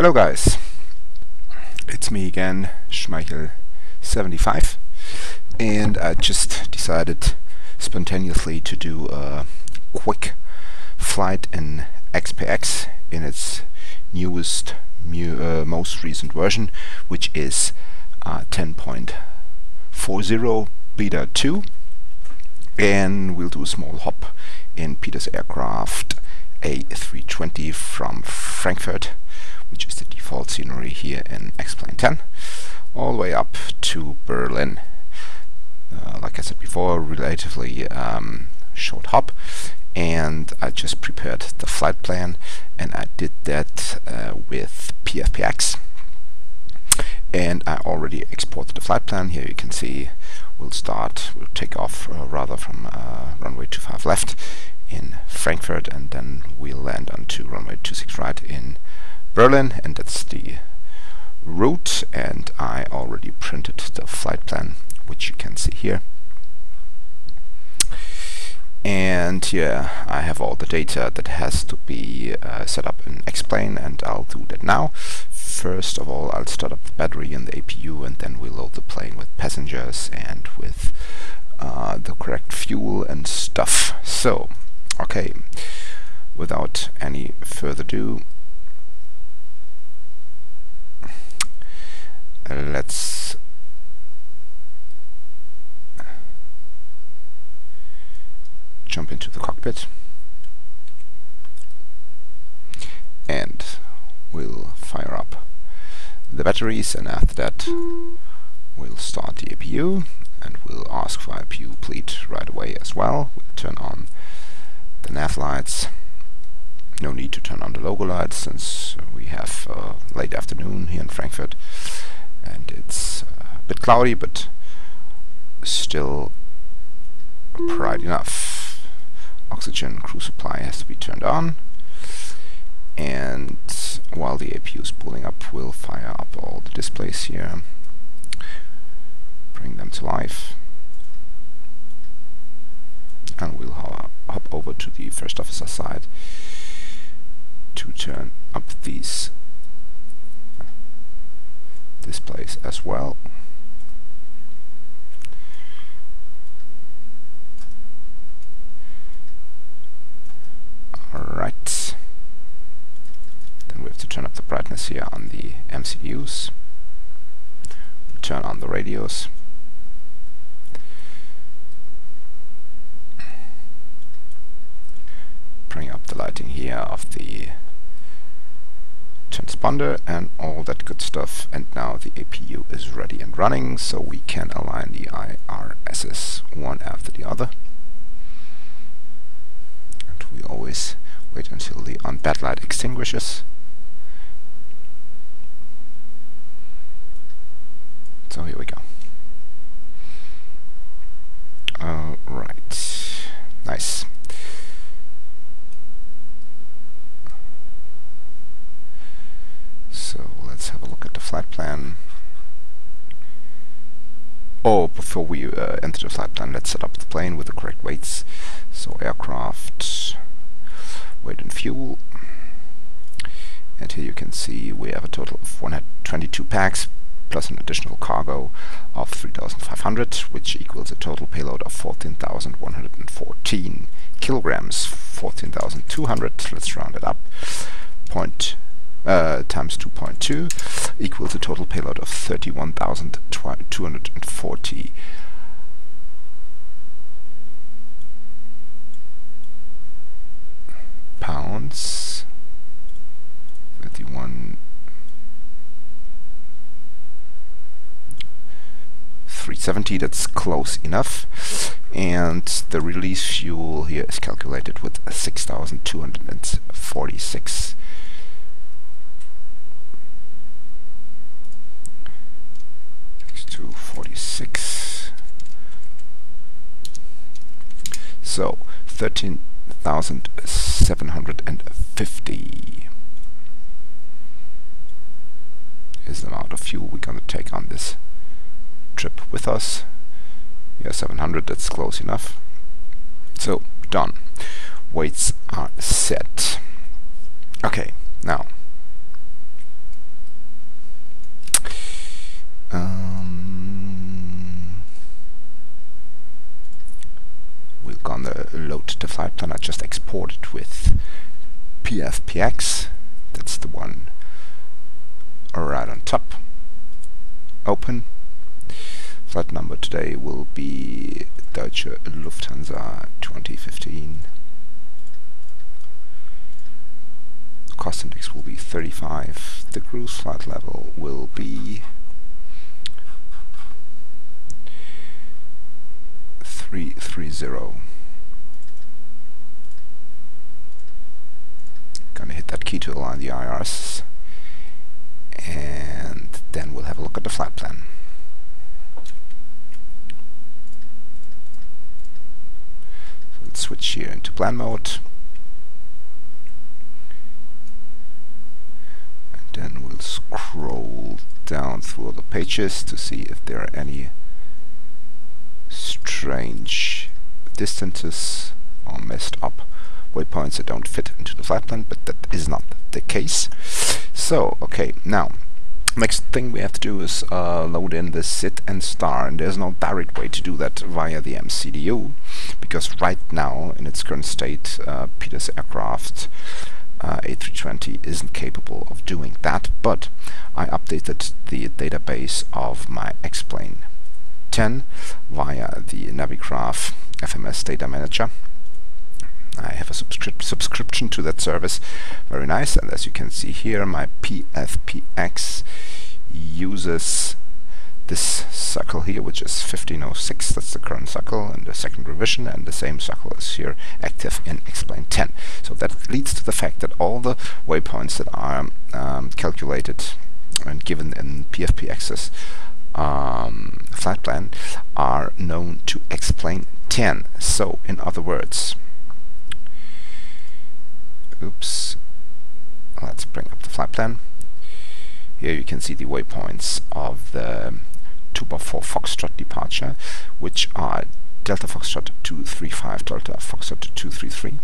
Hello guys, it's me again, Schmeichel75, and I just decided spontaneously to do a quick flight in XPX in its newest, most recent version, which is 10.40 Beta 2, and we'll do a small hop in Peter's aircraft A320 from Frankfurt, which is the default scenery here in X-Plane 10, all the way up to Berlin. Like I said before, relatively short hop, and I just prepared the flight plan, and I did that with XPX, and I already exported the flight plan. Here you can see we'll take off rather from runway 25 left in Frankfurt, and then we'll land onto runway 26 right in Berlin, and that's the route. And I already printed the flight plan, which you can see here. And here I have all the data that has to be set up in X-Plane, and I'll do that now. First of all, I'll start up the battery and the APU, and then we'll load the plane with passengers and with the correct fuel and stuff. So, okay, without any further ado, let's jump into the cockpit, and we'll fire up the batteries, and after that we'll start the APU, and we'll ask for APU bleed right away as well. We'll turn on the nav lights. No need to turn on the logo lights since we have late afternoon here in Frankfurt, and it's a bit cloudy, but still bright enough. Oxygen crew supply has to be turned on, and while the APU is spooling up, we'll fire up all the displays here, bring them to life, and we'll hop over to the first officer side to turn up these displays as well. Alright, then we have to turn up the brightness here on the MCUs, turn on the radios, bring up the lighting here of the transponder and all that good stuff, and now the APU is ready and running, so we can align the IRSs one after the other. And we always wait until the on-bed light extinguishes. So here we go. Alright, nice. So let's have a look at the flight plan. Oh, before we enter the flight plan, let's set up the plane with the correct weights. So aircraft, weight and fuel. And here you can see we have a total of 122 packs plus an additional cargo of 3,500, which equals a total payload of 14,114 kilograms. 14,200, let's round it up, times 2.2 equals a total payload of 31,240 pounds. 370, that's close enough. And the release fuel here is calculated with 6,246. So 13,750 is the amount of fuel we're going to take on this trip with us. Yeah, 700, that's close enough. So done. Weights are set. Okay, now exported with PFPX. That's the one right on top. Open. Flight number today will be Deutsche Lufthansa 2015. Cost index will be 35. The cruise flight level will be 330. Gonna hit that key to align the IRs, and then we'll have a look at the flight plan. So let's switch here into plan mode, and then we'll scroll down through all the pages to see if there are any strange distances or messed up waypoints that don't fit into the flight plan, but that is not the case. So, okay, now next thing we have to do is load in the SID and star, and there's no direct way to do that via the MCDU, because right now in its current state Peter's aircraft A320 isn't capable of doing that, but I updated the database of my X-Plane 10 via the Navigraph FMS data manager. I have a subscription to that service. Very nice. And as you can see here, my PFPX uses this cycle here, which is 1506. That's the current cycle in the second revision, and the same cycle is here active in X-Plane 10. So that leads to the fact that all the waypoints that are calculated and given in PFPX's flight plan are known to X-Plane 10. So in other words, oops, let's bring up the flight plan. Here you can see the waypoints of the 2x4 Foxtrot departure, which are Delta Foxtrot 235, Delta Foxtrot 233.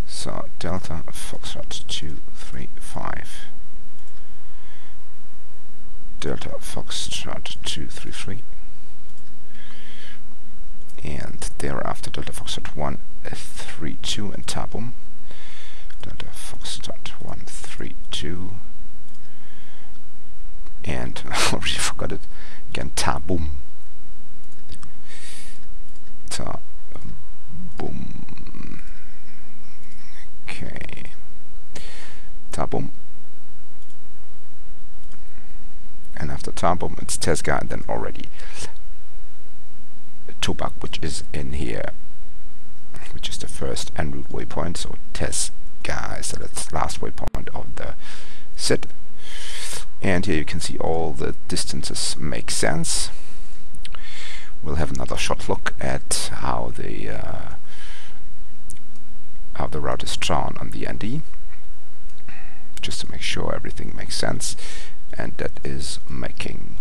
So Delta Foxtrot 235, Delta Foxtrot 233, and thereafter Delta Foxtrot 132 and Tabum, Delta Foxtrot 132, and I already forgot it again, Tabum, Tabum, okay, Tabum. And after Tabum it's Tesga, and then already Tobak, which is in here, which is the first en route waypoint. So Tesga is the last waypoint of the SID. And here you can see all the distances make sense. We'll have another short look at how the route is drawn on the ND, just to make sure everything makes sense. And that is making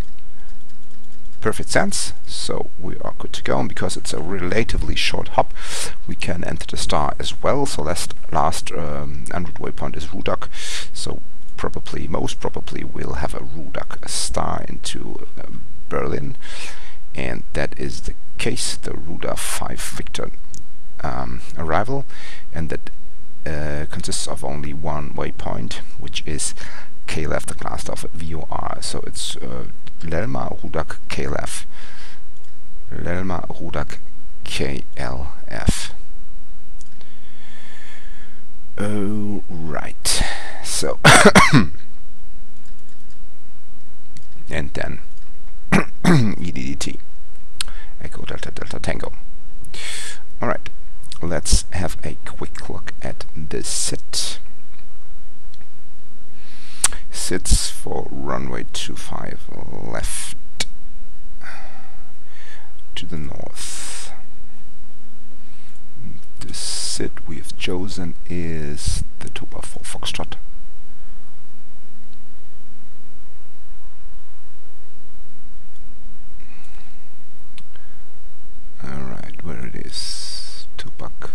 perfect sense, so we are good to go. And because it's a relatively short hop, we can enter the star as well. So last en route waypoint is Rudak, so most probably we'll have a Rudak star into Berlin, and that is the case, the Ruda 5 Victor arrival, and that consists of only one waypoint, which is KLF, the class of VOR. So it's Lelma Rudak KLF, Lelma Rudak KLF. Oh, right. So and then EDDT, Echo Delta Delta Tango. Alright, let's have a quick look at the SID. SIDs for runway 25 left to the north. The SID we've chosen is the 2x4 Foxtrot. Alright, where it is, Tupac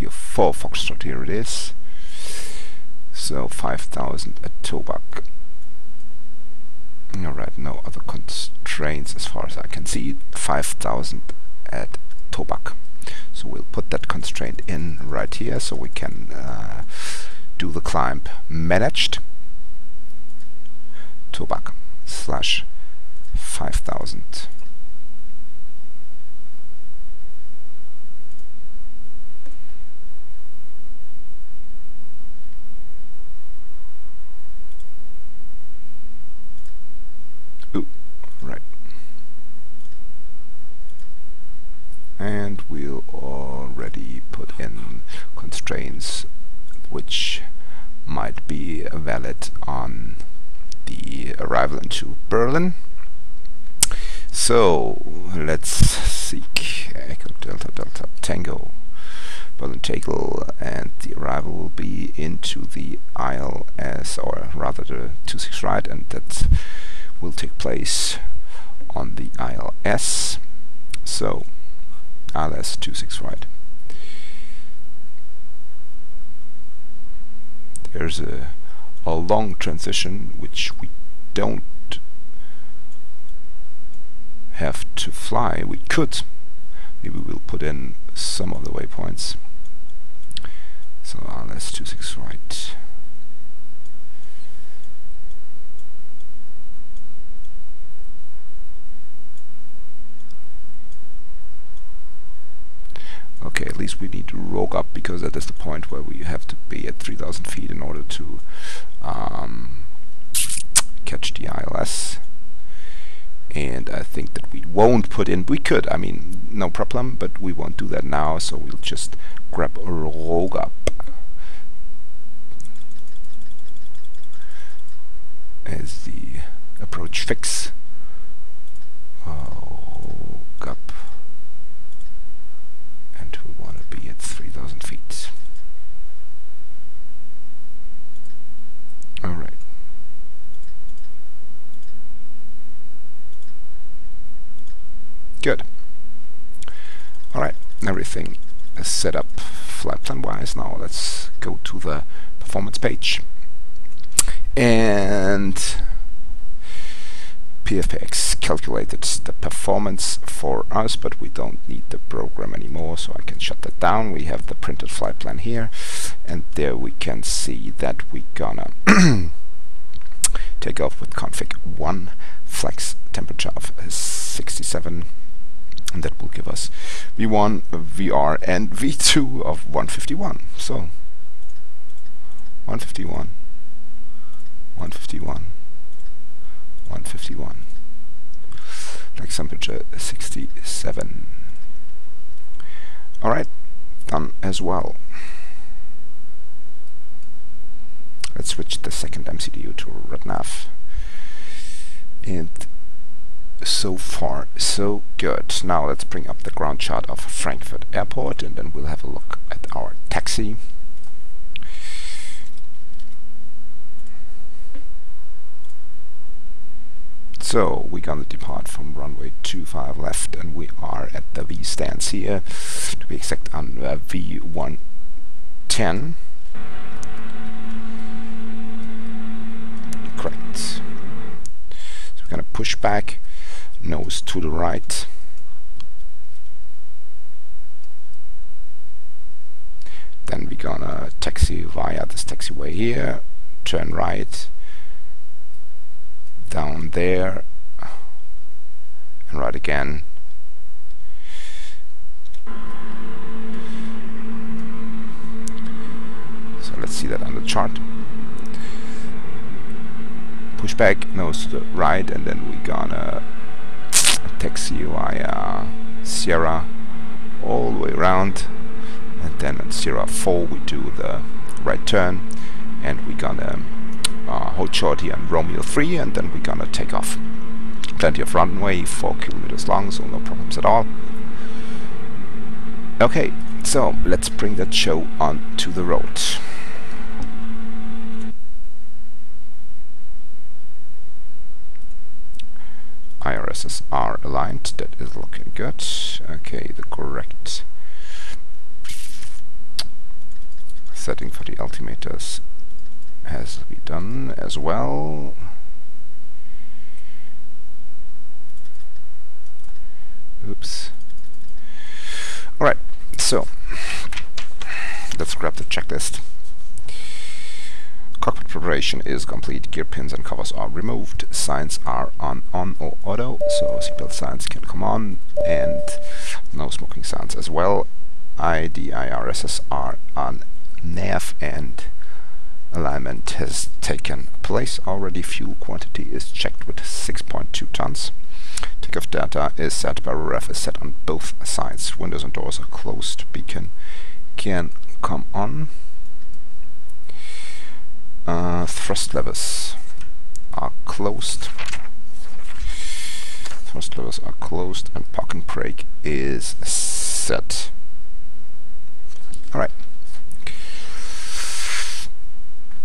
4 Foxtrot, here it is. So 5,000 at Tobac. Alright, no other constraints as far as I can see. 5,000 at Tobac. So we'll put that constraint in right here so we can do the climb managed. Tobac / 5000. Ooh, right. And we'll already put in constraints which might be valid on the arrival into Berlin. So let's seek Echo Delta Delta Tango Berlin Takeoff, and the arrival will be into the ILS, or rather the 26 right, and that will take place on the ILS. So ILS 26 right. There's a long transition which we don't have to fly. We could. Maybe we'll put in some of the waypoints. So ILS 26 right. Okay, at least we need to rogue up, because that is the point where we have to be at 3000 feet in order to catch the ILS. And I think that we won't put in, we could, I mean, no problem, but we won't do that now, so we'll just grab a rogue up as the approach fix. Rogue up. And we want to be at 3000 feet. Alright. Good. Alright, everything is set up flight plan wise. Now let's go to the performance page. And PFPX calculated the performance for us, but we don't need the program anymore, so I can shut that down. We have the printed flight plan here, and there we can see that we're gonna take off with config 1, flex temperature of 67, and that will give us V1, VR, and V2 of 151. So 151, 151, 151. Flex temperature 67. Alright, done as well. Let's switch the second MCDU to RedNav. And so far, so good. Now let's bring up the ground chart of Frankfurt Airport, and then we'll have a look at our taxi. So we're gonna depart from runway 25 left, and we are at the V stance here, to be exact on V110. Correct. So we're gonna push back, nose to the right. Then we're gonna taxi via this taxiway here, turn right, down there, and right again. So let's see that on the chart. Push back, nose to the right, and then we're gonna taxi via Sierra all the way around, and then on Sierra 4 we do the right turn, and we're gonna hold short here on Romeo 3, and then we're gonna take off. Plenty of runway, 4 kilometers long, so no problems at all. Okay, so let's bring that show onto the road. IRSs are aligned, that is looking good. Okay, the correct setting for the altimeters has to be done as well. Oops. so let's grab the checklist. Cockpit preparation is complete. Gear pins and covers are removed. Signs are on or auto, so seatbelt signs can come on, and no smoking signs as well. IDIRSs are on nav, and alignment has taken place already. Fuel quantity is checked with 6.2 tons. Takeoff data is set. Barrel ref is set on both sides. Windows and doors are closed. Beacon can come on. Thrust levers are closed. Thrust levers are closed, and parking brake is set. Alright.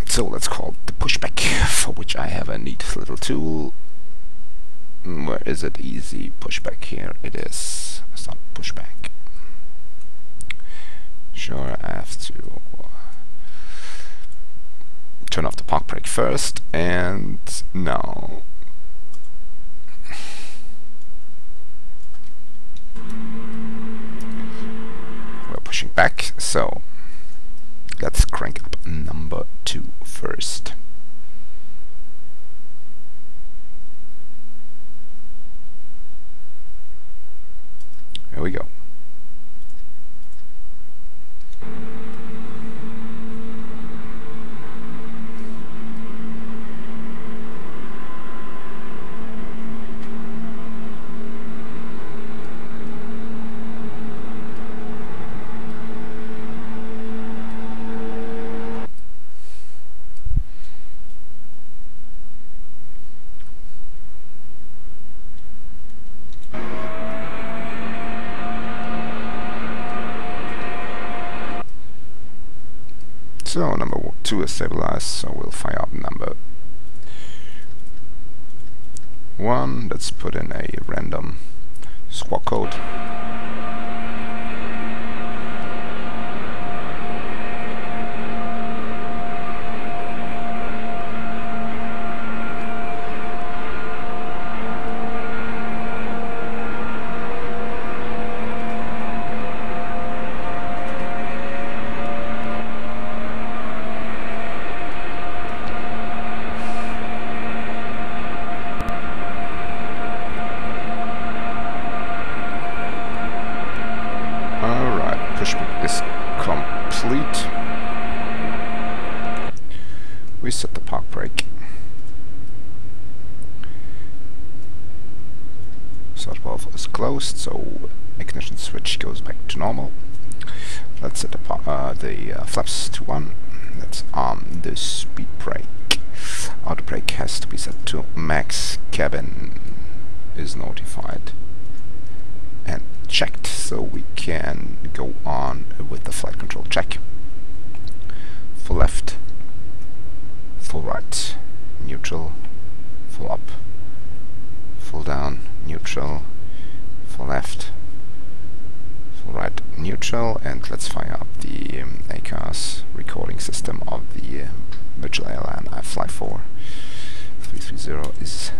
So let's call the pushback, for which I have a neat little tool. Where is it? Easy pushback. Here it is. It's not pushback. Sure, I have to turn off the park brake first, and now we're pushing back, so let's crank up number 2 first. Here we go. So number 2 is stabilized, so we'll fire up number 1. Let's put in a random squawk code. Pushback is complete. We set the park brake. Start valve is closed, so ignition switch goes back to normal. Let's set the flaps to 1. Let's arm the speed brake. Auto brake has to be set to max. Cabin is notified and checked, so we can go on with the flight control check. Full left, full right, neutral, full up, full down, neutral, full left, full right, neutral, and let's fire up the ACARS recording system of the virtual airline I fly for. 330 is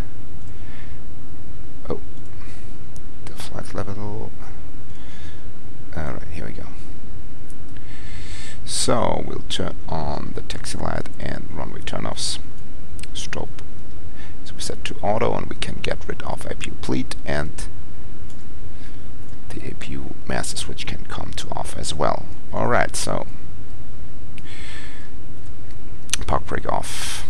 the flight level. Alright, here we go. So we'll turn on the taxi light and runway turnoffs. Strobe is set to auto, and we can get rid of APU pleat, and the APU master switch can come to off as well. Alright, so park brake off.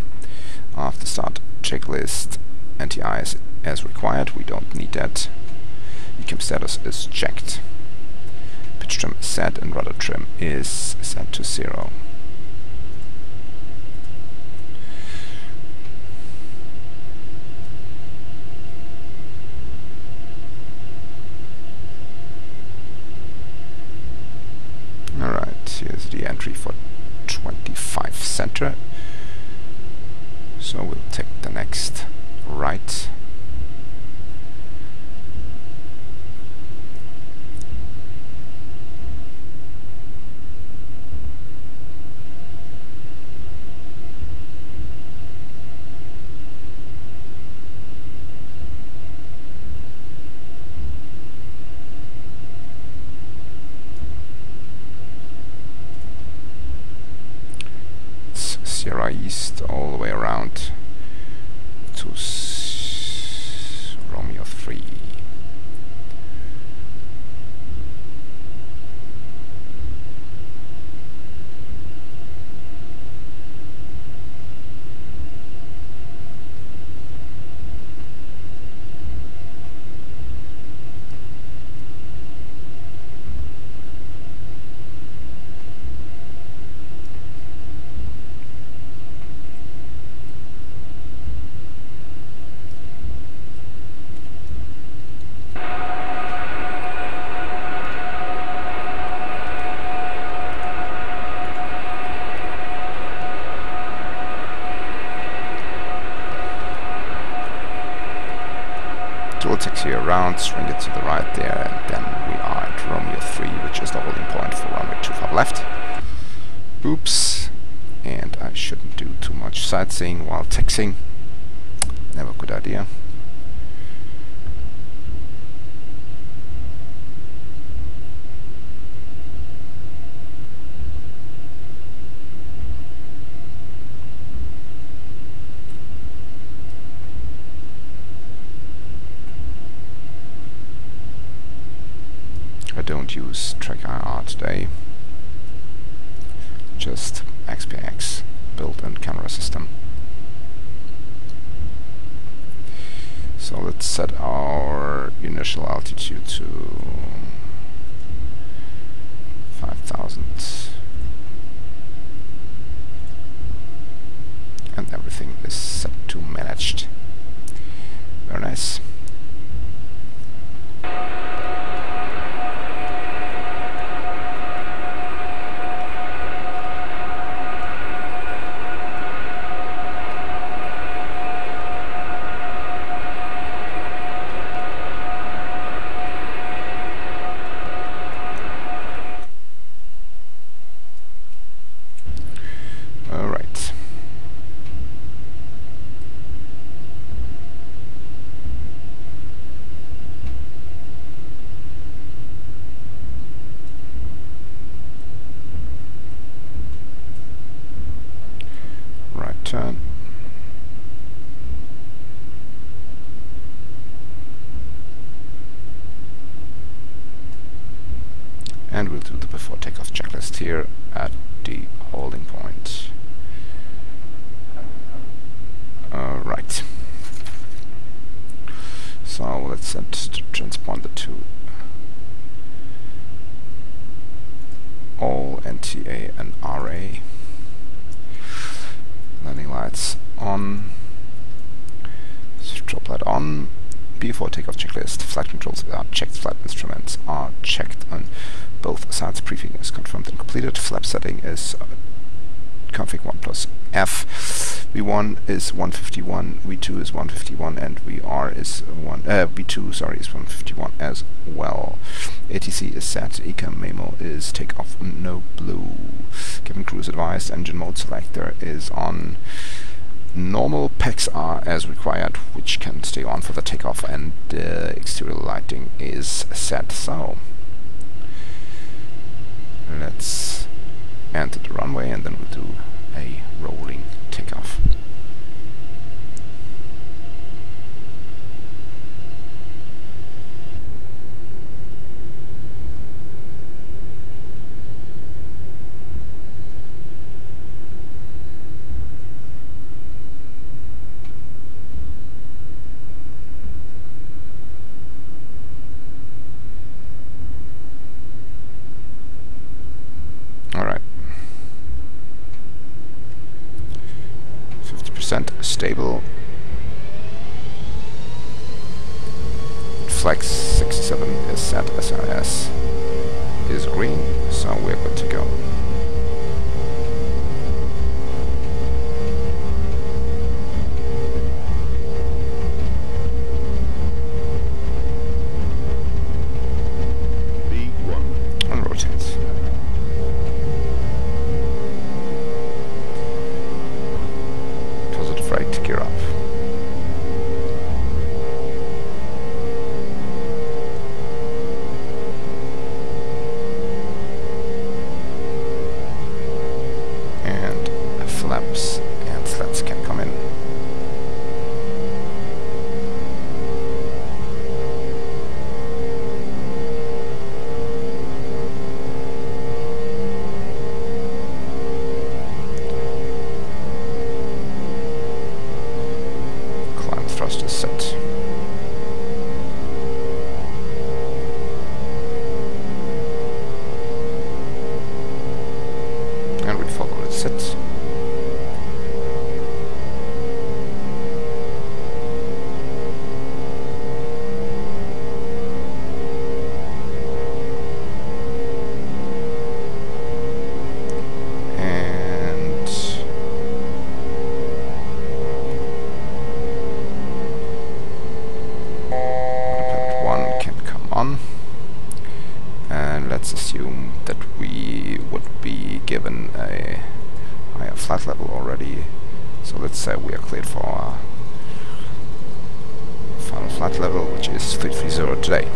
After start checklist, NTI is as required. We don't need that. ECAM status is checked. Pitch trim is set, and rudder trim is set to 0. Alright, here's the entry for 25 center. So we'll take the next right. Sierra East all the way around to Romeo 3. Taxi around, swing it to the right there, and then we are at Romeo 3, which is the holding point for runway 25 left. Oops, and I shouldn't do too much sightseeing while taxiing. Never a good idea. I don't use track IR today, just XPX built-in camera system. So let's set our initial altitude to 5,000 and everything is set to managed. Very nice. Turn. And we'll do the before takeoff checklist here at the holding point. Right. So let's set the transponder to all NTA and RA. Landing lights on, strobe light on, before takeoff checklist, flight controls are checked, flight instruments are checked on both sides, briefing is confirmed and completed, flap setting is config 1 plus F, V1 is 151, V2 is 151, and VR is V2 sorry is 151 as well. ATC is set, ECAM memo is takeoff no blue. Cabin crew is advised, engine mode selector is on. Normal PECs are as required, which can stay on for the takeoff, and exterior lighting is set. So let's enter the runway and then we'll do a rolling takeoff. Alright. 50% stable. Flex 67 is set, SRS is green, so we're good to go. B1. And rotate. Positive right, gear up. assume that we would be given a higher flight level already. So let's say we are cleared for our final flight level, which is 330 today.